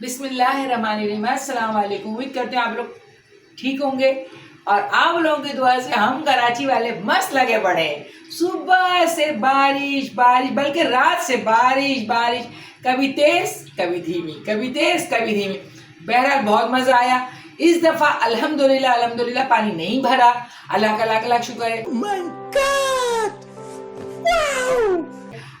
बिस्मिल्लाहिर्रहमानिर्रहीम। अस्सलाम वालेकुम। उम्मीद करते हैं आप लोग ठीक होंगे और आप लोगों की दुआ से हम कराची वाले मस्त लगे पड़े हैं। सुबह से बारिश बारिश, बल्कि रात से बारिश बारिश, कभी तेज कभी धीमी, कभी तेज कभी धीमी। बहरहाल बहुत मज़ा आया इस दफ़ा। अल्हम्दुलिल्लाह अल्हम्दुलिल्लाह पानी नहीं भरा, अल्लाह का लाख लाख शुक्र है।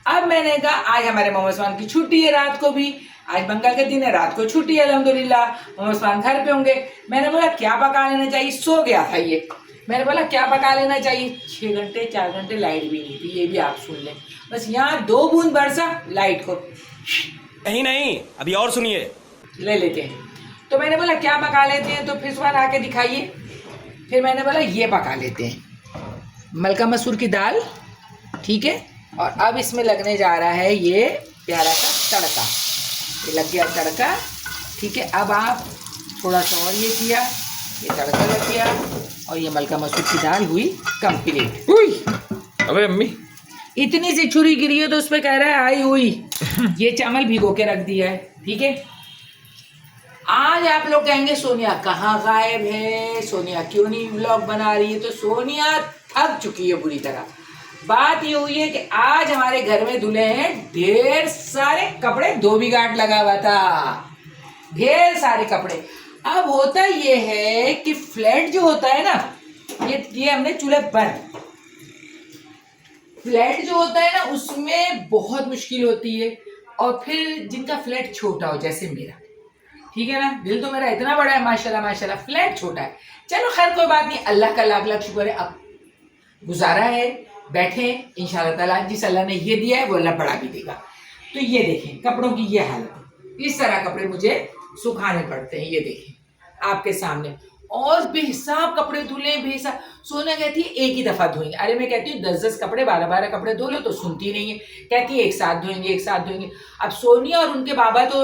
अब मैंने कहा आज हमारे मोहम्मद उस्मान की छुट्टी है, रात को भी आज मंगल के दिन है, रात को छुट्टी है अल्हम्दुलिल्लाह। मोहम्मद उस्मान घर पे होंगे। मैंने बोला क्या पका लेना चाहिए, सो गया था ये। मैंने बोला क्या पका लेना चाहिए, 6 घंटे 4 घंटे लाइट भी नहीं थी, ये भी आप सुन लें। बस यहाँ 2 बूंद बरसा लाइट को। नहीं नहीं, अभी और सुनिए। ले लेते हैं। तो मैंने बोला क्या पका लेते हैं, तो फिर उस्मान आके दिखाइए। फिर मैंने बोला ये पका लेते हैं, मलका मसूर की दाल, ठीक है। और अब इसमें लगने जा रहा है ये प्यारा सा तड़का। ये लग गया तड़का, ठीक है। अब आप थोड़ा सा और ये किया, ये तड़का लग गया और ये मलका मसूर की दाल हुई कंप्लीट। उई, अबे अम्मी, इतनी सी छुरी गिरी है तो उस पर कह रहा है आई हुई। ये चावल भिगो के रख दिया है, ठीक है। आज आप लोग कहेंगे सोनिया कहाँ गायब है, सोनिया क्यों नहीं व्लॉग बना रही है। तो सोनिया थक चुकी है बुरी तरह। बात ये हुई है कि आज हमारे घर में धुले हैं ढेर सारे कपड़े, धोबी-घाट लगा हुआ था, ढेर सारे कपड़े। अब होता ये है कि फ्लैट जो होता है ना, ये हमने चूल्हे बंद। फ्लैट जो होता है ना उसमें बहुत मुश्किल होती है। और फिर जिनका फ्लैट छोटा हो जैसे मेरा, ठीक है ना, दिल तो मेरा इतना बड़ा है माशाल्लाह माशाल्लाह, फ्लैट छोटा है। चलो खैर कोई बात नहीं, अल्लाह का लाख लाख शुक्र है। अब गुजारा है, बैठे इंशाल्लाह ताला, जिस अल्लाह ने ये दिया है वो अल्लाह बढ़ा भी देगा। तो ये देखें कपड़ों की ये हालत है, इस तरह कपड़े मुझे सुखाने पड़ते हैं, ये देखें आपके सामने। और बेहिसाब कपड़े धुले, बेहिसाब। सोना कहती है एक ही दफ़ा धोएंगे, अरे मैं कहती हूँ 10-10 कपड़े 12-12 कपड़े धो लो, तो सुनती नहीं है, कहती है एक साथ धोएंगे एक साथ धोएंगे। अब सोनिया और उनके बाबा तो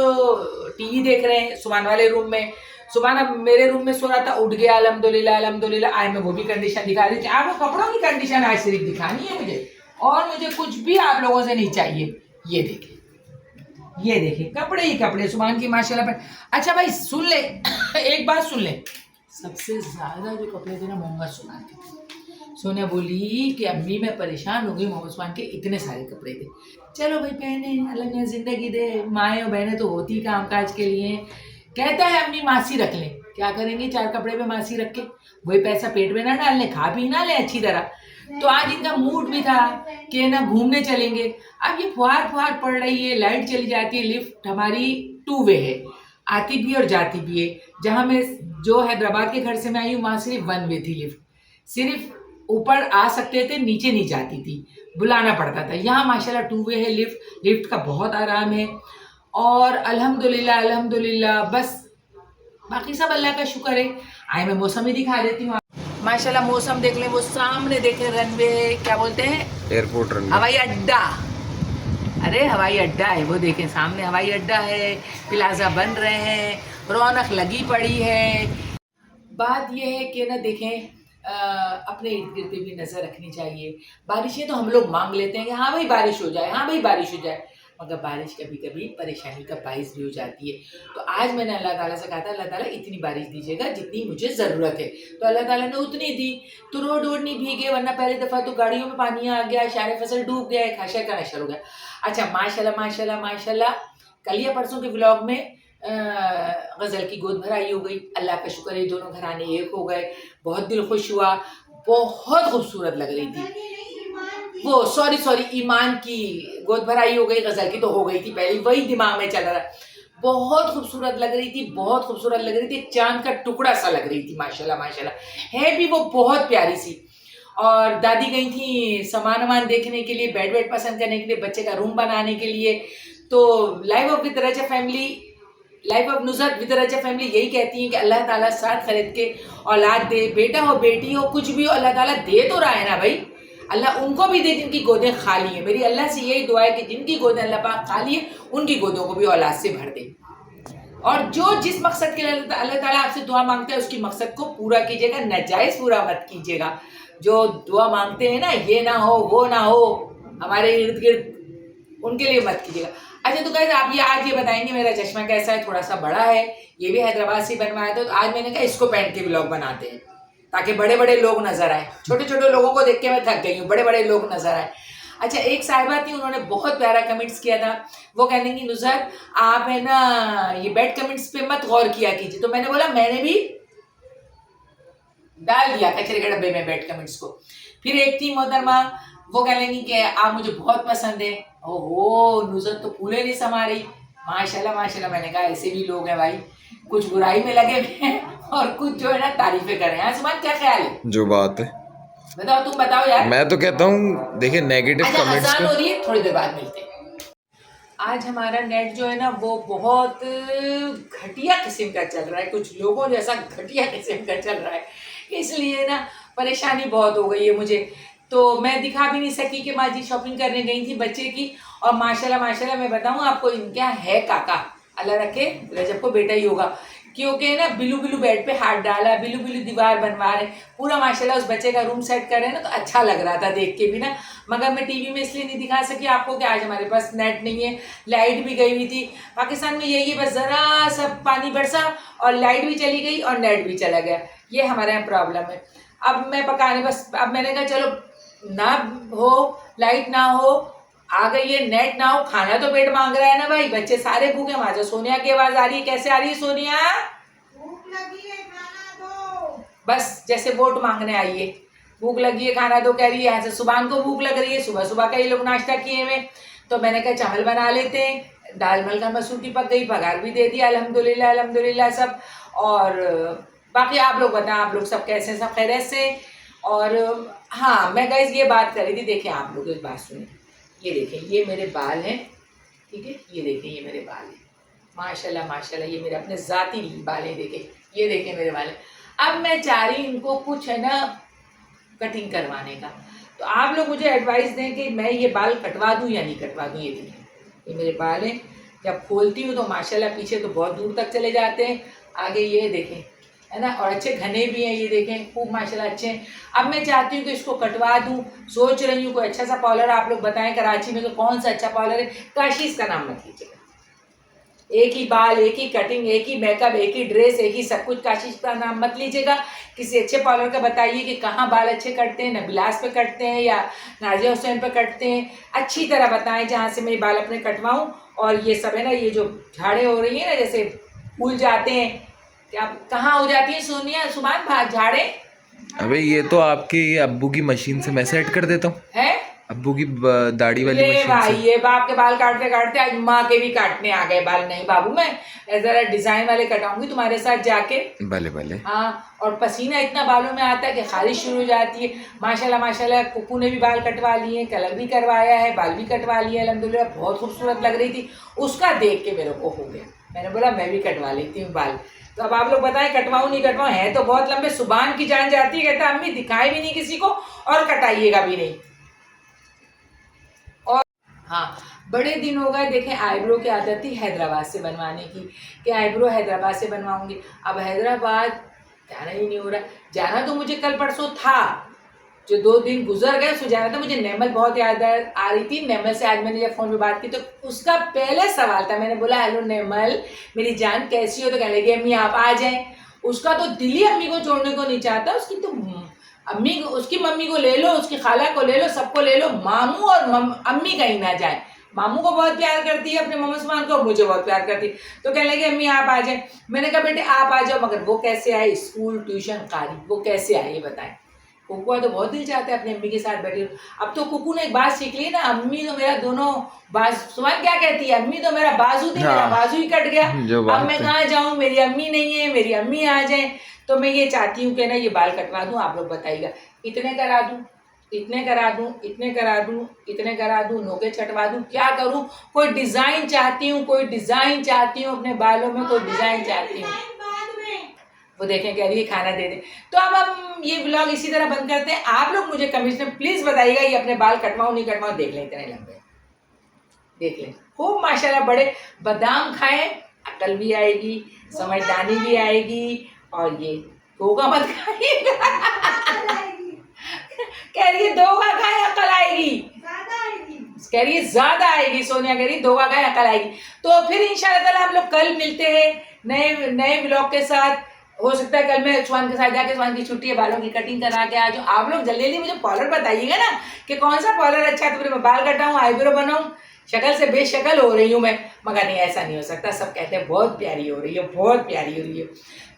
टीवी देख रहे हैं सुभान वाले रूम में, सुभान अब मेरे रूम में सो रहा था, उठ गया अल्हम्दुलिल्लाह अल्हम्दुलिल्लाह। आज मैं वो भी कंडीशन दिखा दी थी आपको, कपड़ों की कंडीशन आज सिर्फ दिखानी है मुझे, और मुझे कुछ भी आप लोगों से नहीं चाहिए। ये देखें, ये देखें कपड़े ही कपड़े सुभान की माशाल्लाह पर। अच्छा भाई सुन ले एक बात सुन ले, सबसे ज़्यादा जो कपड़े थे ना मोहम्मद सुभान के। सोनिया बोली कि अम्मी मैं परेशान हो गई, मोहम्मद सुभान के इतने सारे कपड़े थे। चलो भाई बहने अल्लाह ने ज़िंदगी दे, माएँ और बहनें तो होती काम काज के लिए। कहता है अम्मी मासी रख लें, क्या करेंगे 4 कपड़े पे मासी रख के, वही पैसा पेट में ना डालने, खा पी ना लें अच्छी तरह। तो आज इनका मूड भी था कि ना घूमने चलेंगे। अब ये फुहार फुहार पड़ रही है, लाइट चली जाती है, लिफ्ट हमारी 2 वे है, आती भी और जाती भी है। जहाँ मैं जो हैदराबाद के घर से मैं आई हूँ वहाँ सिर्फ 1 वे थी लिफ्ट, सिर्फ ऊपर आ सकते थे, नीचे नहीं जाती थी, बुलाना पड़ता था। यहाँ माशाल्लाह 2 वे है लिफ्ट, लिफ्ट का बहुत आराम है। और अल्हम्दुलिल्लाह अल्हम्दुलिल्लाह, बस बाकी सब अल्लाह का शुक्र है। आए मैं मौसम ही दिखा देती हूँ माशाल्लाह। मौसम देख लें, वो सामने देखें रनवे, क्या बोलते हैं, एयरपोर्ट रन, हवाई अड्डा। अरे हवाई अड्डा है, वो देखें सामने हवाई अड्डा है, प्लाजा बन रहे हैं, रौनक लगी पड़ी है। बात यह है कि ना देखें अपने इर्द गिर्द भी नज़र रखनी चाहिए। बारिशें तो हम लोग मांग लेते हैं कि हाँ भाई बारिश हो जाए, हाँ भाई बारिश हो जाए, मगर बारिश कभी कभी परेशानी का बाइस भी हो जाती है। तो आज मैंने अल्लाह ताला से कहा था अल्लाह ताला इतनी बारिश दीजिएगा जितनी मुझे ज़रूरत है, तो अल्लाह ताला ने उतनी दी। तो रोड वोड नहीं भीगे, वरना पहली दफ़ा तो गाड़ियों में पानी आ गया, शारे फसल डूब गया, खाशा का नशर हो गया। अच्छा माशाल्लाह माशाल्लाह माशाल्लाह, कल या परसों के व्लॉग में गज़ल की गोद भराई हो गई, अल्लाह का शुक्र है दोनों घराने एक हो गए, बहुत दिल खुश हुआ, बहुत खूबसूरत लग रही थी वो। सॉरी ईमान की गोद भराई हो गई, गज़ल की तो हो गई थी पहले, वही दिमाग में चल रहा है। बहुत खूबसूरत लग रही थी, बहुत खूबसूरत लग रही थी, एक चांद का टुकड़ा सा लग रही थी माशाल्लाह माशाल्लाह, है भी वो बहुत प्यारी सी। और दादी गई थी सामान वामान देखने के लिए, बेड वेड पसंद करने के लिए, बच्चे का रूम बनाने के लिए। तो life of with Raza family, life of Nusrat with Raza family यही कहती है कि अल्लाह ताला साथ खरीद के औलाद दे, बेटा हो बेटी हो कुछ भी हो, अल्लाह ताला दे तो रहा है ना भाई, अल्लाह उनको भी दे जिनकी गोदें खाली हैं। मेरी अल्लाह से यही दुआ है कि जिनकी गोदें अल्लाह पाक खाली है उनकी गोदों को भी औलाद से भर दे। और जो जिस मकसद के लिए अल्लाह ताला आपसे दुआ मांगते हैं उसकी मकसद को पूरा कीजिएगा, नाजायज़ पूरा मत कीजिएगा। जो दुआ मांगते हैं ना, ये ना हो वो ना हो हमारे इर्द गिर्द, उनके लिए मत कीजिएगा। अच्छा तो गाइस आप ये आज ये बताएंगे मेरा चश्मा कैसा है, थोड़ा सा बड़ा है, ये भी हैदराबाद से बनवाया था, तो आज मैंने कहा इसको पहन के व्लॉग बनाते हैं ताकि बड़े बड़े लोग नजर आए। छोटे छोटे लोगों को देख के मैं थक गई हूँ, बड़े बड़े लोग नजर आए। अच्छा एक साहिबा थी, उन्होंने बहुत प्यारा कमेंट्स किया था। वो कहने की नुसरत आप है ना ये बैड कमेंट्स पे मत गौर किया कीजिए। तो मैंने बोला मैंने भी डाल दिया कचरे के डब्बे में बैड कमेंट्स को। फिर एक थी मोहतरमा, वो कह लेंगी कि आप मुझे बहुत पसंद है। ओहो नुसरत तो फूले नहीं समा रही। माशाल्लाह माशाल्लाह। मैंने कहा ऐसे भी लोग हैं भाई, कुछ बुराई में लगे हुए हैं और कुछ जो है ना तारीफें कर रहे हैं। सुमान क्या ख्याल है? जो बात है बताओ, तुम बताओ यार। मैं तो कहता हूँ देखिए नेगेटिव अच्छा कमेंट्स अजान हो का रही है, थोड़ी देर बाद मिलते हैं। आज हमारा नेट जो है ना वो बहुत घटिया किस्म का चल रहा है, कुछ लोगों जैसा घटिया किस्म का चल रहा है, इसलिए ना परेशानी बहुत हो गई है मुझे। तो मैं दिखा भी नहीं सकी कि माँ जी शॉपिंग करने गई थी बच्चे की। और माशाल्लाह माशाल्लाह मैं बताऊँ आपको, इनका है काका, अल्लाह रखे रजब को बेटा ही होगा, क्योंकि ना बिल्लू बिल्लू बेड पे हाथ डाला, बिल्लू बिल्लू दीवार बनवा रहे पूरा माशाल्लाह, उस बच्चे का रूम सेट कर रहे हैं ना, तो अच्छा लग रहा था देख के भी ना। मगर मैं टीवी में इसलिए नहीं दिखा सकी आपको कि आज हमारे पास नेट नहीं है, लाइट भी गई हुई थी। पाकिस्तान में यही है, बस ज़रा सब पानी बरसा और लाइट भी चली गई और नेट भी चला गया, ये हमारे यहाँ प्रॉब्लम है। अब मैं पकाने बस, अब मैंने कहा चलो ना हो लाइट ना हो आ गई है, नेट ना हो, खाना तो पेट मांग रहा है ना भाई, बच्चे सारे भूखे। माँ सोनिया की आवाज आ रही है, कैसे आ रही है सोनिया? भूख लगी है, खाना दो। बस जैसे वोट मांगने आई है, भूख लगी है खाना दो कह रही है। यहाँ से सुबह को भूख लग रही है, सुबह सुबह का ये लोग नाश्ता किए हुए, तो मैंने कहा चावल बना लेते हैं। दाल मलका मसूर की पक गई, पगार भी दे दिया, अल्हम्दुलिल्लाह अल्हम्दुलिल्लाह सब। और बाकी आप लोग बताएं, आप लोग सब कैसे, सब खैरियत से? और हाँ मैं गाइस ये बात कर रही थी, देखें आप लोग एक बात सुने, ये देखें ये मेरे बाल हैं, ठीक है, ये देखें ये मेरे बाल हैं, माशाल्लाह माशाल्लाह, ये मेरे अपने ज़ाती बाल हैं, देखें ये देखें मेरे बाल हैं। अब मैं चाह रही इनको कुछ है ना कटिंग करवाने का, तो आप लोग मुझे एडवाइस दें कि मैं ये बाल कटवा दूं या नहीं कटवा दूं। ये देखें ये मेरे बाल हैं, जब खोलती हूँ तो माशाल्लाह पीछे तो बहुत दूर तक चले जाते हैं, आगे ये देखें है ना, और अच्छे घने भी हैं, ये देखें खूब माशाल्लाह अच्छे हैं। अब मैं चाहती हूँ कि इसको कटवा दूँ, सोच रही हूँ कोई अच्छा सा पार्लर आप लोग बताएं कराची में, तो कौन सा अच्छा पार्लर है? काशीज़ का नाम मत लीजिएगा, एक ही बाल, एक ही कटिंग, एक ही मेकअप, एक ही ड्रेस, एक ही सब कुछ, काशीज़ का नाम मत लीजिएगा। किसी अच्छे पार्लर का बताइए कि कहाँ बाल अच्छे कटते हैं, नबिलास पे कटते हैं या नाजिया हुसैन पे कटते हैं, अच्छी तरह बताएं जहाँ से मैं बाल अपने कटवाऊँ। और ये सब है ना, ये जो झाड़े हो रही है ना, जैसे फूल जाते हैं, क्या कहाँ हो जाती है सोनिया सुमान झाड़े? अबे ये तो आपके अब्बू की मशीन से मैं सेट कर देता हूँ, है अब्बू की दाढ़ी वाली ये मशीन भाई, से। ये बाप के बाल काटते काटते आज माँ के भी काटने आ गए बाल। नहीं बाबू, मैं जरा डिजाइन वाले कटाऊंगी तुम्हारे साथ जाके। भले भले। हाँ, और पसीना इतना बालों में आता है कि खारिश शुरू हो जाती है। माशाल्लाह माशाल्लाह कुकू ने भी बाल कटवा लिए, कलर भी करवाया है, बाल भी कटवा लिए अल्हम्दुलिल्लाह, बहुत खूबसूरत लग रही थी। उसका देख के मेरे को हो गया, मैंने बोला मैं भी कटवा लेती हूँ बाल। तो अब आप लोग बताएं कटवाऊँ नहीं कटवाऊँ, है तो बहुत लंबे, सुबान की जान जाती है, कहता अम्मी दिखाए भी नहीं किसी को और कटाइएगा भी नहीं। और हाँ, बड़े दिन हो गए देखें आईब्रो की आदत थी हैदराबाद से बनवाने की, कि आईब्रो हैदराबाद से बनवाऊंगी। अब हैदराबाद जाना ही नहीं हो रहा। जाना तो मुझे कल परसों था, जो 2 दिन गुजर गए उसको जाना था। मुझे नेमल बहुत याद आ रही थी, नेमल से आज मैंने जब फ़ोन पे बात की तो उसका पहले सवाल था, मैंने बोला हेलो नेमल मेरी जान कैसी हो, तो कहने लगी अम्मी आप आ जाएं। उसका तो दिल ही अम्मी को छोड़ने को नहीं चाहता, उसकी तो अम्मी उसकी मम्मी को ले लो, उसकी खाला को ले लो, सबको ले लो, मामू और अम्मी कहीं ना जाए। मामू को बहुत प्यार करती है अपने मोहम्मद उस्मान को, मुझे बहुत प्यार करती है, तो कहने लगे अम्मी आप आ जाए। मैंने कहा बेटे आप आ जाओ, मगर वो कैसे आए, स्कूल ट्यूशन कारी, वो कैसे आए ये बताएं। कुकू तो बहुत दिल चाहता है अपनी अम्मी के साथ बैठे। अब तो कुकू ने एक बात सीख ली ना, अम्मी तो मेरा दोनों सुमान क्या कहती है, अम्मी तो मेरा बाजू थी, मेरा बाजू ही कट गया, अब मैं कहाँ जाऊँ, मेरी अम्मी नहीं है, मेरी अम्मी आ जाए। तो मैं ये चाहती हूँ कि ना ये बाल कटवा दूँ, आप लोग बताइएगा इतने करा दूँ, इतने करा दूँ, इतने करा दूँ, इतने करा दूँ, नोके छटवा दूँ, क्या करूँ? कोई डिज़ाइन चाहती हूँ, कोई डिज़ाइन चाहती हूँ अपने बालों में, कोई डिज़ाइन चाहती हूँ। वो देखें कह रही है खाना दे दे। तो अब हम ये व्लॉग इसी तरह बंद करते हैं। आप लोग मुझे कमेंट्स में प्लीज़ बताइएगा ये अपने बाल कटवाऊँ नहीं कटवाऊँ, देख लें इतने लंबे, देख लें खूब माशाल्लाह बड़े। बादाम खाएं, अकल भी आएगी, समझदारी भी आएगी, और ये धोखा मत खाइएगा। कह रही है धोखा खाए अकल आएगी, कह रही है ज्यादा आएगी, सोनिया कह रही धोखा खाए अकल आएगी। तो फिर इंशाल्लाह ताला हम लोग कल मिलते हैं नए नए ब्लॉग के साथ। हो सकता है कल मैं स्वान के साथ जाके, स्वान की छुट्टी है, बालों की कटिंग करा के आ जाऊँ। आप लोग जल्दी जल्दी मुझे पार्लर बताइएगा ना कि कौन सा पार्लर अच्छा है, तो फिर मैं बाल कटाऊँ, आईब्रो बनाऊँ। शक्ल से बेशक्ल हो रही हूँ मैं, मगर नहीं ऐसा नहीं हो सकता। सब कहते हैं बहुत प्यारी हो रही है, बहुत प्यारी हो रही है।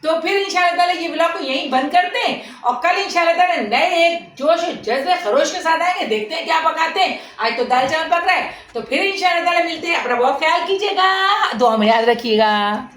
तो फिर इंशाल्लाह ताला ये ब्लॉग को यहीं बंद करते हैं और कल इंशाल्लाह ताला नए एक जोश और जज्बे खरोश के साथ आएंगे। देखते हैं क्या पकाते हैं। आज तो दाल चावल पक रहा है, तो फिर इंशाल्लाह ताला मिलते हैं। अपना बहुत ख्याल कीजिएगा, दुआ में याद रखिएगा।